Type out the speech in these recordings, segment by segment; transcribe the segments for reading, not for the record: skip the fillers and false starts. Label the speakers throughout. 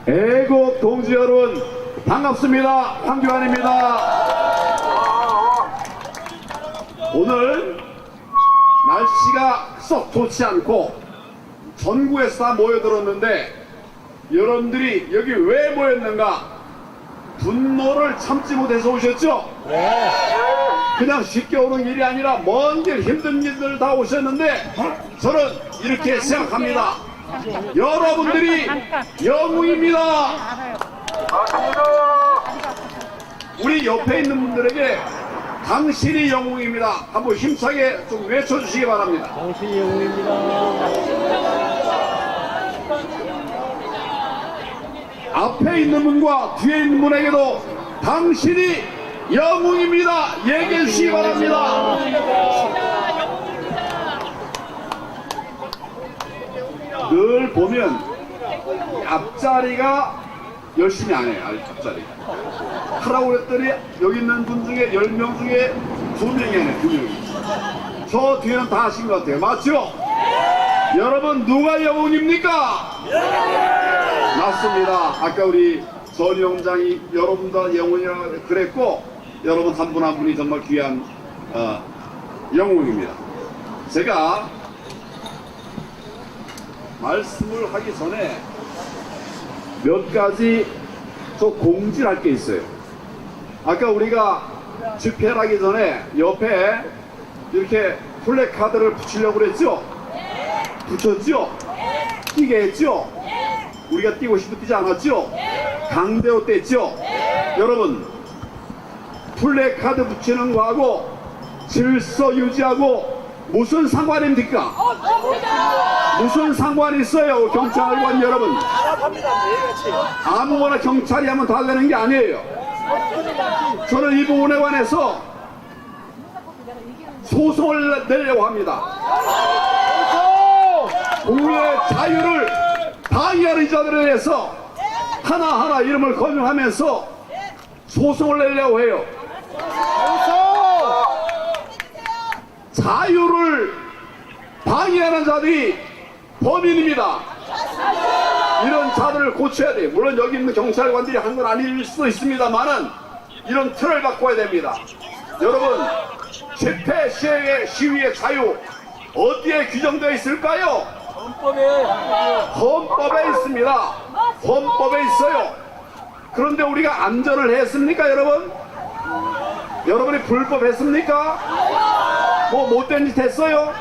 Speaker 1: 애국 동지 여러분 반갑습니다. 황교안입니다. 오늘 날씨가 썩 좋지 않고 전국에서 다 모여들었는데 여러분들이 여기 왜 모였는가? 분노를 참지 못해서 오셨죠?
Speaker 2: 네.
Speaker 1: 그냥 쉽게 오는 일이 아니라 먼 길 힘든 길들 다 오셨는데 저는 이렇게 생각합니다. 여러분들이 영웅입니다. 우리 옆에 있는 분들에게 당신이 영웅입니다. 한번 힘차게 좀 외쳐주시기 바랍니다.
Speaker 2: 당신이 영웅입니다.
Speaker 1: 앞에 있는 분과 뒤에 있는 분에게도 당신이 영웅입니다. 얘기해 주시기 바랍니다. 늘 보면 앞자리가 열심히 안 해요. 앞자리 하라고 그랬더니 여기 있는 분 중에 10명 중에 2명이 하네. 2명이. 저 뒤에는 다 하신 것 같아요. 맞죠? 여러분 누가 영웅입니까? 맞습니다. 아까 우리 전위원장이 여러분 다 영웅이라고 그랬고 여러분 한 분 한 분이 정말 귀한 영웅입니다. 제가 말씀을 하기 전에 몇 가지 저 공지를 할 게 있어요. 아까 우리가 집회를 하기 전에 옆에 이렇게 플래카드를 붙이려고 그랬죠? 붙였죠? 뛰게 했죠? 우리가 뛰고 싶어 뛰지 않았죠? 강대호 뗐죠? 여러분 플래카드 붙이는 거하고 질서 유지하고 무슨 상관입니까? 무슨 상관이 있어요? 경찰관 여러분 아무거나 경찰이 하면 다 되는 게 아니에요. 저는 이 부분에 관해서 소송을 내려고 합니다. 공유의 자유를 방해하는 자들에 대해서 하나하나 이름을 거명하면서 소송을 내려고 해요. 자유를 방해하는 자들이 범인입니다. 이런 자들을 고쳐야 돼요. 물론 여기 있는 경찰관들이 한 건 아닐 수도 있습니다만은 이런 틀을 바꿔야 됩니다. 여러분 집회 시위의 자유 어디에 규정되어 있을까요? 헌법에 있습니다. 헌법에 있어요. 그런데 우리가 안전을 했습니까 여러분? 여러분이 불법했습니까? 뭐 못된 짓 했어요?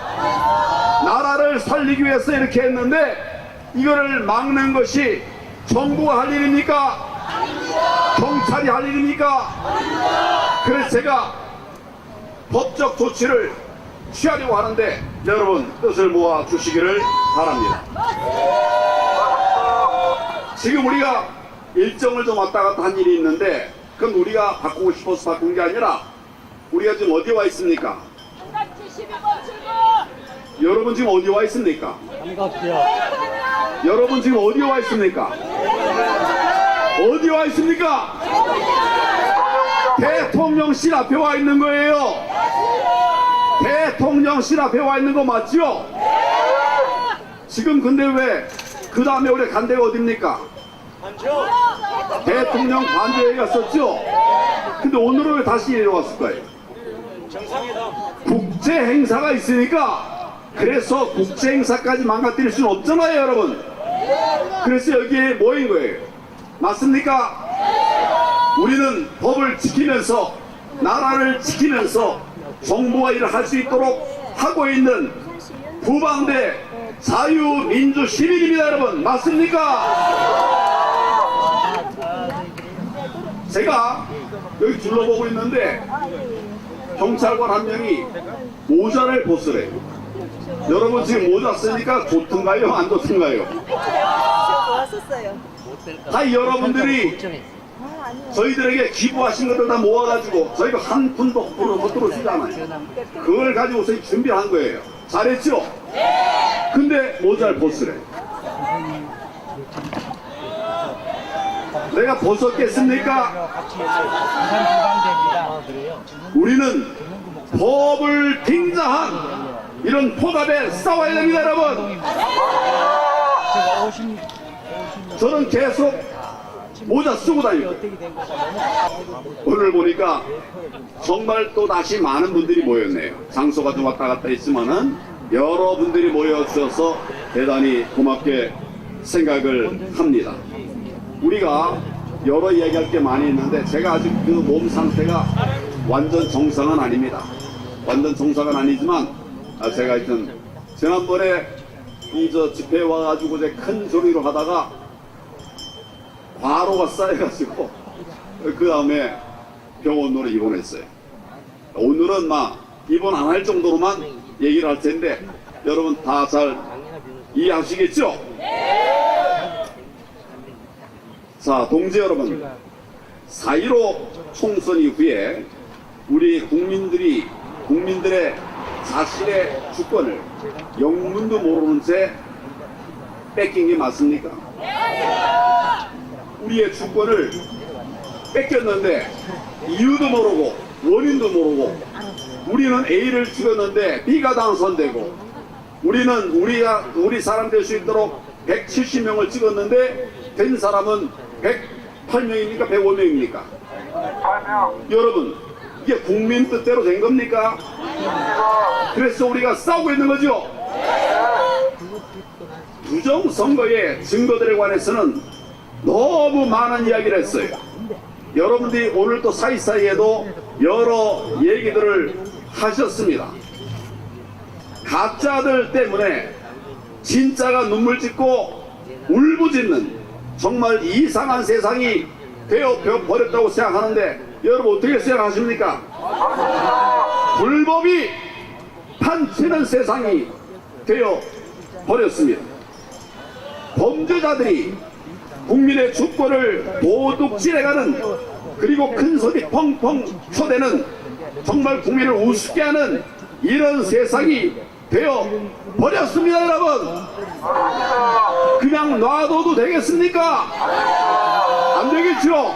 Speaker 1: 나라를 살리기 위해서 이렇게 했는데 이거를 막는 것이 정부가 할 일입니까? 경찰이 할 일입니까? 그래서 제가 법적 조치를 취하려고 하는데 여러분 뜻을 모아 주시기를 바랍니다. 지금 우리가 일정을 좀 왔다 갔다 한 일이 있는데 그건 우리가 바꾸고 싶어서 바꾼 게 아니라 우리가 지금 어디 와 있습니까? 여러분 지금 어디 와 있습니까? 여러분 지금 어디 와 있습니까? 어디 와 있습니까? 대통령실 앞에 와 있는 거예요. 대통령실 앞에 와 있는 거 맞죠? 지금 근데 왜 그 다음에 우리 간 데가 어딥니까? 대통령 관저에 갔었죠? 근데 오늘은 왜 다시 내려왔을 거예요? 국제 행사가 있으니까 그래서 국제 행사까지 망가뜨릴 수는 없잖아요 여러분. 그래서 여기에 모인 거예요. 맞습니까? 우리는 법을 지키면서 나라를 지키면서 정부가 일을 할 수 있도록 하고 있는 부방대 자유민주시민입니다 여러분. 맞습니까? 제가 여기 둘러보고 있는데 경찰관 한 명이 모자를 벗으래요. 여러분 지금 모자 쓰니까 좋던가요? 안 좋던가요?
Speaker 3: 좋았었어요.
Speaker 1: 다 여러분들이 저희들에게 기부하신 것들 다 모아가지고 저희가 한 푼도 헛으로 쓰잖아요. 그걸 가지고 저희 준비를 한 거예요. 잘했죠? 근데 모자를 벗으래. 내가 벗었겠습니까? 우리는 법을 빙자한 이런 포갑에 싸워야 됩니다 여러분. 저는 계속 모자 쓰고 다니고. 오늘 보니까 정말 또 다시 많은 분들이 모였네요. 장소가 좀 왔다 갔다 있지만은 여러분들이 모여주셔서 대단히 고맙게 생각을 합니다. 우리가 여러 이야기할 게 많이 있는데 제가 아직 그 몸 상태가 완전 정상은 아닙니다. 완전 정상은 아니지만 제가 하여튼 지난번에 이 집회에 와가지고 이제 큰 소리로 하다가 과로가 쌓여가지고 그 다음에 병원으로 입원했어요. 오늘은 막 입원 안 할 정도로만 얘기를 할 텐데 여러분 다 잘 이해하시겠죠? 자, 동지 여러분, 4.15 총선 이후에 우리 국민들의 자신의 주권을 영문도 모르는 채 뺏긴 게 맞습니까? 우리의 주권을 뺏겼는데 이유도 모르고 원인도 모르고 우리는 A를 찍었는데 B가 당선되고 우리는 우리 사람 될 수 있도록 170명을 찍었는데 된 사람은 108명입니까? 105명입니까?
Speaker 2: 8명.
Speaker 1: 여러분, 이게 국민 뜻대로 된 겁니까? 그래서 우리가 싸우고 있는 거죠? 부정선거의 증거들에 관해서는 너무 많은 이야기를 했어요. 여러분들이 오늘 또 사이사이에도 여러 얘기들을 하셨습니다. 가짜들 때문에 진짜가 눈물 짓고 울부짖는 정말 이상한 세상이 되어 버렸다고 생각하는데 여러분 어떻게 생각하십니까? 불법이 판치는 세상이 되어 버렸습니다. 범죄자들이 국민의 주권을 도둑질해가는 그리고 큰 소리 펑펑 쳐대는 정말 국민을 우습게 하는 이런 세상이 되어 버렸습니다. 여러분, 그냥 놔둬도 되겠습니까? 안 되겠죠?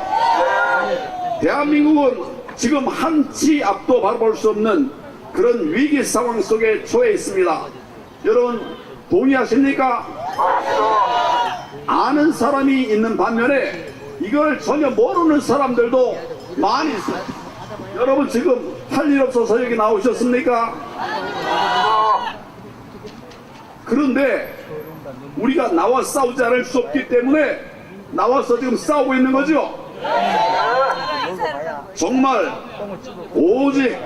Speaker 1: 대한민국은 지금 한치 앞도 바라볼 수 없는 그런 위기 상황 속에 처해 있습니다. 여러분 동의하십니까? 아는 사람이 있는 반면에 이걸 전혀 모르는 사람들도 많이 있어요. 여러분 지금 할 일 없어서 여기 나오셨습니까? 그런데 우리가 나와 싸우지 않을 수 없기 때문에 나와서 지금 싸우고 있는 거죠? 정말 오직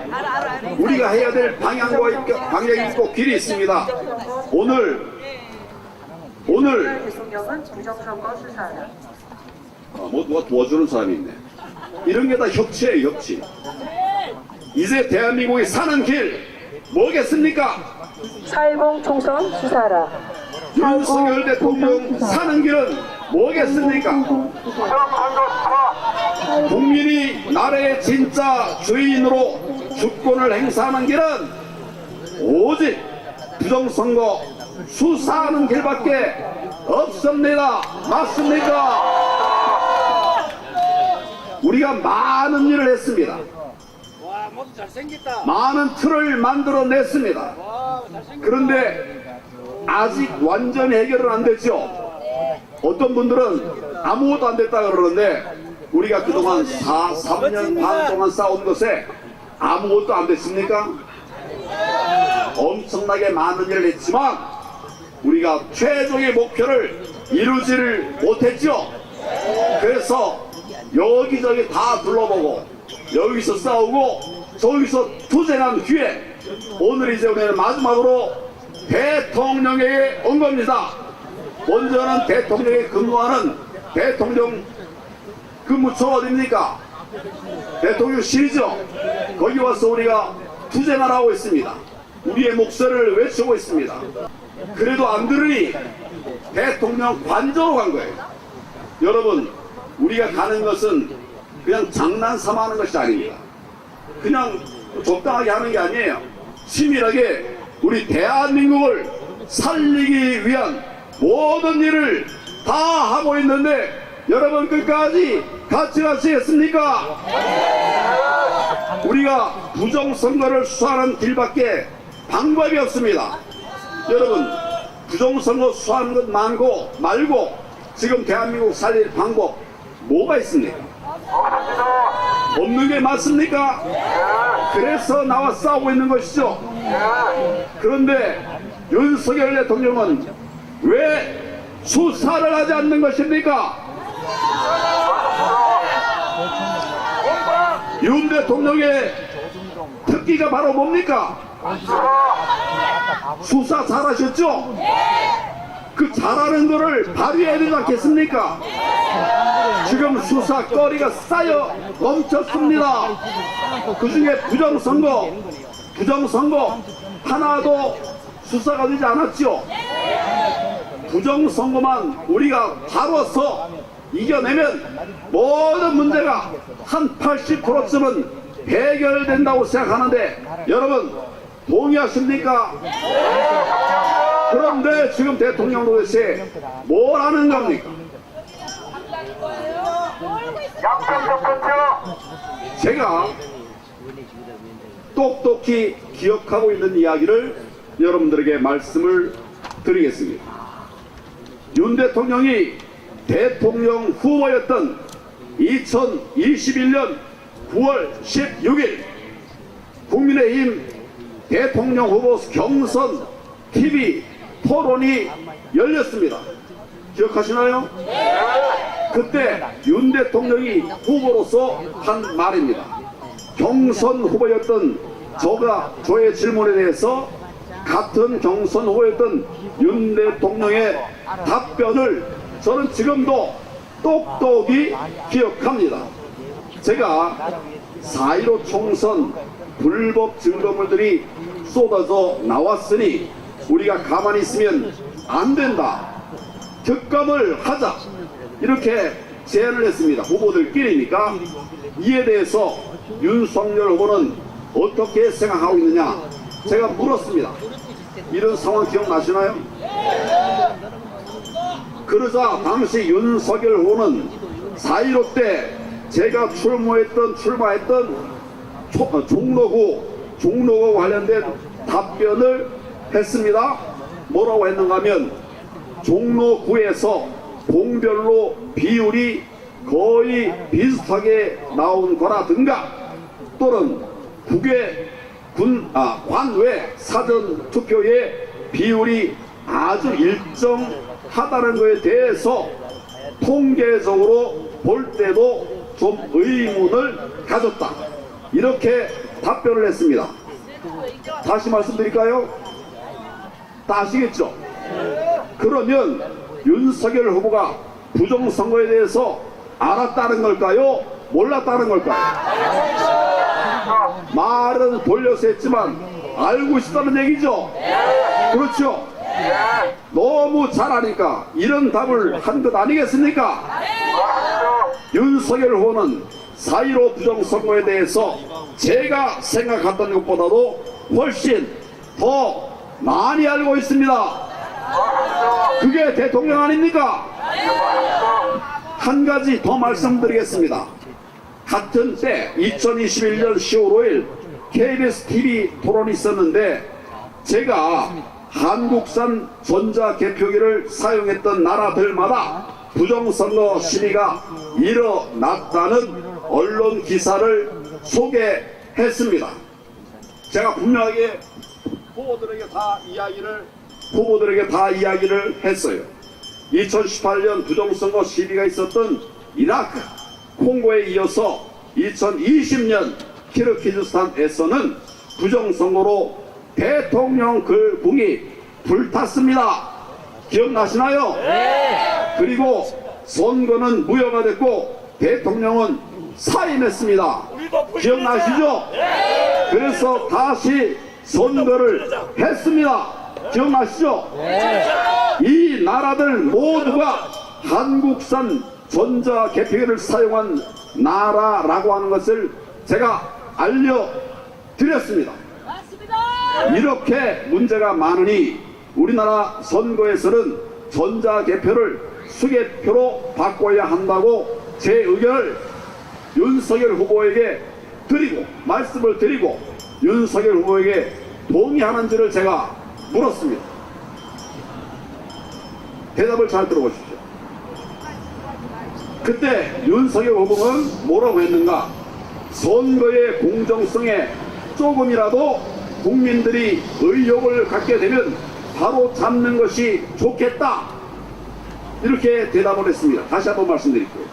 Speaker 1: 우리가 해야 될 방향이 있고 길이 있습니다. 오늘
Speaker 2: 대통령은 부정선거 수사를.
Speaker 1: 뭐 누가 도와주는 사람이 있네. 이런 게 다 협치예요, 협치. 이제 대한민국이 사는 길 뭐겠습니까?
Speaker 2: 4.10 총선 수사라.
Speaker 1: 윤석열 대통령 사는 길은 뭐겠습니까? 국민이 나라의 진짜 주인으로 주권을 행사하는 길은 오직 부정선거 수사하는 길밖에 없습니다. 맞습니까? 우리가 많은 일을 했습니다. 많은 틀을 만들어냈습니다. 그런데 아직 완전히 해결은 안 됐죠. 어떤 분들은 아무것도 안 됐다 그러는데 우리가 그동안 3년 반 동안 싸운 것에 아무것도 안 됐습니까? 엄청나게 많은 일을 했지만 우리가 최종의 목표를 이루지를 못했죠. 그래서 여기저기 다 둘러보고 여기서 싸우고 저기서 투쟁한 뒤에 오늘 이제 우리는 마지막으로 대통령에게 온 겁니다. 먼저는 대통령에 근무하는 대통령 근무처 어디입니까? 대통령실이죠. 거기 와서 우리가 투쟁을 하고 있습니다. 우리의 목소리를 외치고 있습니다. 그래도 안 들으니 대통령 관저로 간 거예요. 여러분, 우리가 가는 것은 그냥 장난삼아 하는 것이 아닙니다. 그냥 적당하게 하는 게 아니에요. 치밀하게 우리 대한민국을 살리기 위한 모든 일을 다 하고 있는데 여러분 끝까지 같이 가시겠습니까? 우리가 부정선거를 수사하는 길밖에 방법이 없습니다. 여러분, 부정선거 수사하는 것 말고 지금 대한민국 살릴 방법 뭐가 있습니까? 없는 게 맞습니까? 그래서 나와 싸우고 있는 것이죠. 그런데 윤석열 대통령은 왜 수사를 하지 않는 것입니까? 윤 대통령의 특기가 바로 뭡니까? 수사 잘하셨죠? 그 잘하는 거를 발휘해야 되지 않겠습니까? 지금 수사거리가 쌓여 넘쳤습니다. 그 중에 부정선거 하나도 수사가 되지 않았죠. 부정선거만 우리가 다뤄서 이겨내면 모든 문제가 한 80%쯤은 해결된다고 생각하는데 여러분 동의하십니까? 그런데 지금 대통령 도대체 뭘 하는 겁니까? 제가 똑똑히 기억하고 있는 이야기를 여러분들에게 말씀을 드리겠습니다. 윤 대통령이 대통령 후보였던 2021년 9월 16일 국민의힘 대통령 후보 경선 TV 토론이 열렸습니다. 기억하시나요? 그때 윤 대통령이 후보로서 한 말입니다. 경선 후보였던 저의 질문에 대해서 같은 경선 후보였던 윤 대통령의 답변을 저는 지금도 똑똑히 기억합니다. 제가 4.15 총선 불법 증거물들이 쏟아져 나왔으니 우리가 가만히 있으면 안 된다. 특검을 하자. 이렇게 제안을 했습니다. 후보들끼리니까. 이에 대해서 윤석열 후보는 어떻게 생각하고 있느냐 제가 물었습니다. 이런 상황 기억나시나요? 그러자 당시 윤석열 후보는 4.15 때 제가 출마했던 종로구 관련된 답변을 했습니다. 뭐라고 했는가 하면 종로구에서 봉별로 비율이 거의 비슷하게 나온 거라든가 또는 관외 사전 투표의 비율이 아주 일정하다는 것에 대해서 통계적으로 볼 때도 좀 의문을 가졌다. 이렇게 답변을 했습니다. 다시 말씀드릴까요? 다 아시겠죠? 그러면 윤석열 후보가 부정선거에 대해서 알았다는 걸까요? 몰랐다는 걸까요? 말은 돌려서 했지만 알고 있었다는 얘기죠? 그렇죠? 너무 잘 아니까 이런 답을 한 것 아니겠습니까? 윤석열 후보는 4.15 부정선거에 대해서 제가 생각했던 것보다도 훨씬 더 많이 알고 있습니다. 그게 대통령 아닙니까? 한 가지 더 말씀드리겠습니다. 같은 때 2021년 10월 5일 KBS TV 토론이 있었는데 제가 한국산 전자개표기를 사용했던 나라들마다 부정선거 시비가 일어났다는 언론 기사를 소개했습니다. 제가 분명하게 후보들에게 다 이야기를 했어요. 2018년 부정선거 시비가 있었던 이라크, 콩고에 이어서 2020년 키르기즈스탄에서는 부정선거로 대통령 글붕이 불탔습니다. 기억나시나요? 네. 그리고 선거는 무효가 됐고 대통령은 사임했습니다. 기억나시죠? 네. 그래서 다시 선거를 했습니다. 기억나시죠? 네. 이 나라들 모두가 한국산 전자개표기를 사용한 나라라고 하는 것을 제가 알려드렸습니다. 이렇게 문제가 많으니 우리나라 선거에서는 전자개표를 수개표로 바꿔야 한다고 제 의견을 윤석열 후보에게 말씀을 드리고 윤석열 후보에게 동의하는지를 제가 물었습니다. 대답을 잘 들어보십시오. 그때 윤석열 후보는 뭐라고 했는가? 선거의 공정성에 조금이라도 국민들이 의욕을 갖게 되면 바로 잡는 것이 좋겠다, 이렇게 대답을 했습니다. 다시 한번 말씀드릴게요.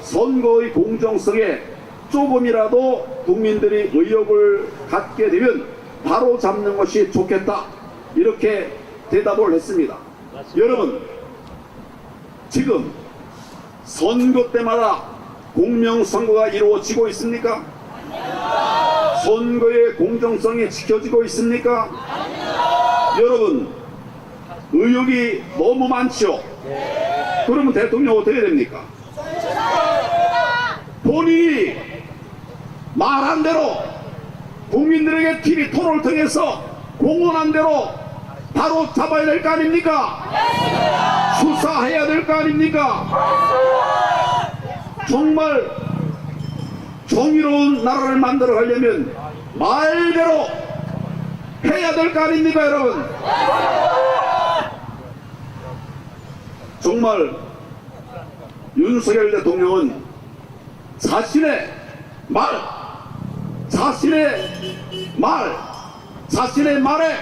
Speaker 1: 선거의 공정성에 조금이라도 국민들이 의욕을 갖게 되면 바로 잡는 것이 좋겠다, 이렇게 대답을 했습니다. 여러분, 지금 선거 때마다 공명선거가 이루어지고 있습니까? 선거의 공정성이 지켜지고 있습니까? 여러분, 의혹이 너무 많죠? 그러면 대통령 어떻게 됩니까? 본인이 말한 대로 국민들에게 TV 토론을 통해서 공언한 대로 바로 잡아야 될 거 아닙니까? 수사해야 될 거 아닙니까? 정말 정의로운 나라를 만들어 가려면 말대로 해야 될 거 아닙니까, 여러분? 정말 윤석열 대통령은 자신의 말에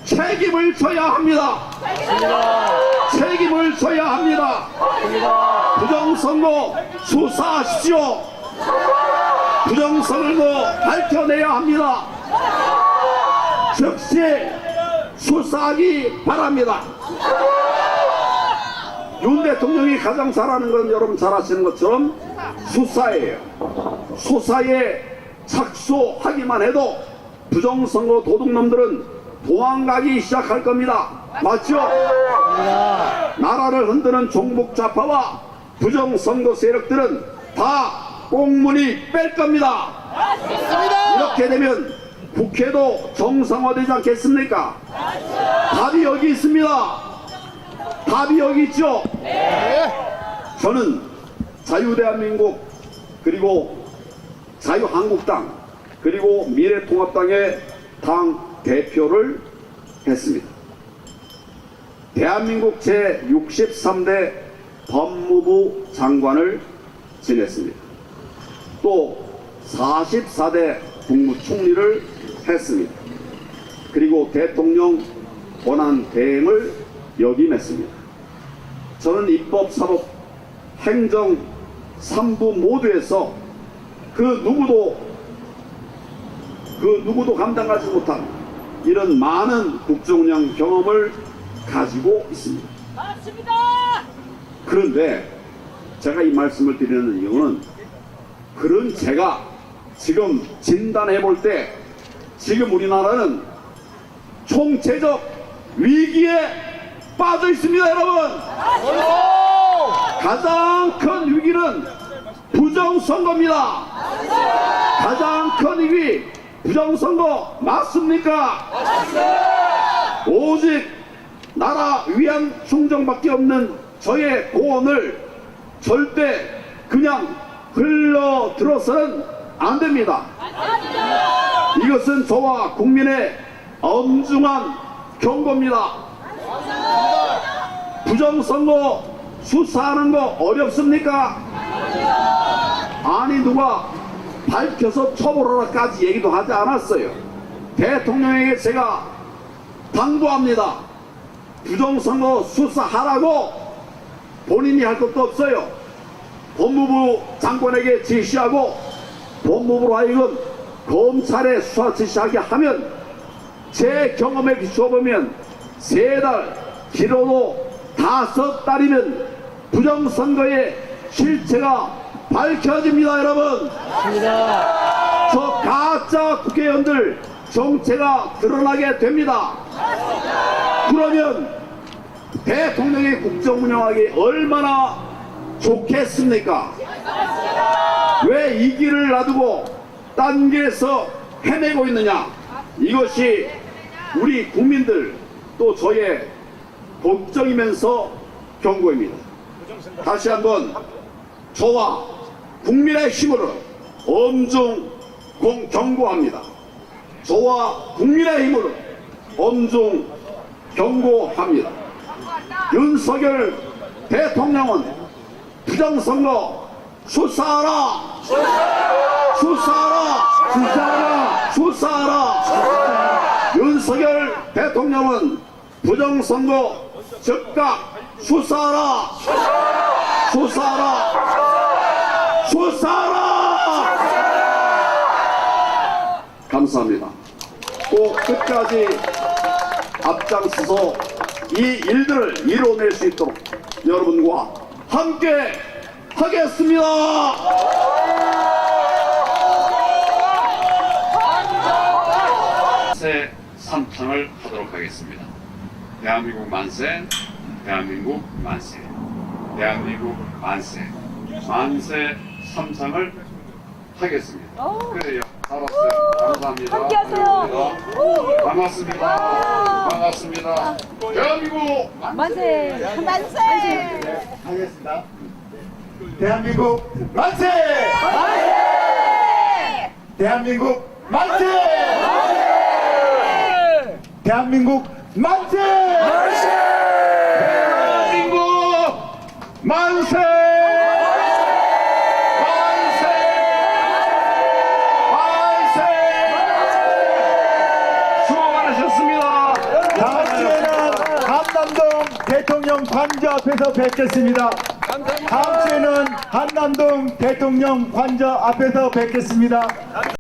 Speaker 1: 책임을 져야 합니다. 책임을 져야 합니다. 부정선거 수사하십시오. 부정선거 밝혀내야 합니다. 즉시 수사하기 바랍니다. 윤 대통령이 가장 잘하는 건 여러분 잘 아시는 것처럼 수사예요. 수사에 착수하기만 해도 부정선거 도둑놈들은 도망가기 시작할 겁니다. 맞죠? 나라를 흔드는 종북좌파와 부정선거 세력들은 다 꽁무니 뺄 겁니다. 이렇게 되면 국회도 정상화되지 않겠습니까? 답이 여기 있습니다. 답이 여기 있죠? 저는 자유대한민국, 그리고 자유한국당, 그리고 미래통합당의 당 대표를 했습니다. 대한민국 제63대 법무부 장관을 지냈습니다. 또 44대 국무총리를 했습니다. 그리고 대통령 권한 대행을 역임했습니다. 저는 입법, 사법, 행정 3부 모두에서 그 누구도 감당하지 못한 이런 많은 국정운영 경험을 가지고 있습니다. 맞습니다. 그런데 제가 이 말씀을 드리는 이유는, 그런 제가 지금 진단해 볼 때 지금 우리나라는 총체적 위기에 빠져 있습니다, 여러분. 가장 큰 위기는 부정선거입니다. 가장 큰 위기 부정선거 맞습니까? 오직 나라 위안 충정밖에 없는 저의 고언을 절대 그냥 흘러들어서는 안 됩니다. 이것은 저와 국민의 엄중한 경고입니다. 부정선거 수사하는 거 어렵습니까? 아니, 누가 밝혀서 처벌하라까지 얘기도 하지 않았어요. 대통령에게 제가 당부합니다. 부정선거 수사하라고 본인이 할 것도 없어요. 법무부 장관에게 지시하고 법무부로 하여금 검찰에 수사 지시하게 하면, 제 경험에 비춰보면 3달, 길어도 5달이면 부정선거의 실체가 밝혀집니다, 여러분. 저 가짜 국회의원들 정체가 드러나게 됩니다. 그러면 대통령의 국정 운영하기 얼마나 좋겠습니까? 왜 이 길을 놔두고 딴 길에서 헤매고 있느냐? 이것이 우리 국민들, 또 저의 걱정이면서 경고입니다. 다시 한번 저와 국민의 힘으로 엄중 경고합니다. 저와 국민의 힘으로 엄중 경고합니다. 윤석열 대통령은 부정선거 수사하라! 수사하라! 수사하라! 수사하라! 윤석열 대통령은 부정선거 즉각 수사하라! 수사하라! 수사하라! 감사합니다. 꼭 끝까지 앞장서서 이 일들을 이뤄낼 수 있도록 여러분과 함께 하겠습니다.
Speaker 4: 만세 삼창을 하도록 하겠습니다. 대한민국 만세, 대한민국 만세, 대한민국 만세, 만세 삼창을 하겠습니다. 그래요. 알았어요. 감사합니다.
Speaker 3: 함께하세요.
Speaker 4: 반갑습니다. 반갑습니다. 대한민국
Speaker 3: 만세. 만세.
Speaker 5: 하겠습니다. 대한민국 만세! 대한민국 만세! 대한민국 만세!
Speaker 1: 대한민국 만세! 만세! 만세! 수고 많으셨습니다.
Speaker 5: 다음 주에는 한남동 대통령 관저 앞에서 뵙겠습니다. 다음 주에는 한남동 대통령 관저 앞에서 뵙겠습니다.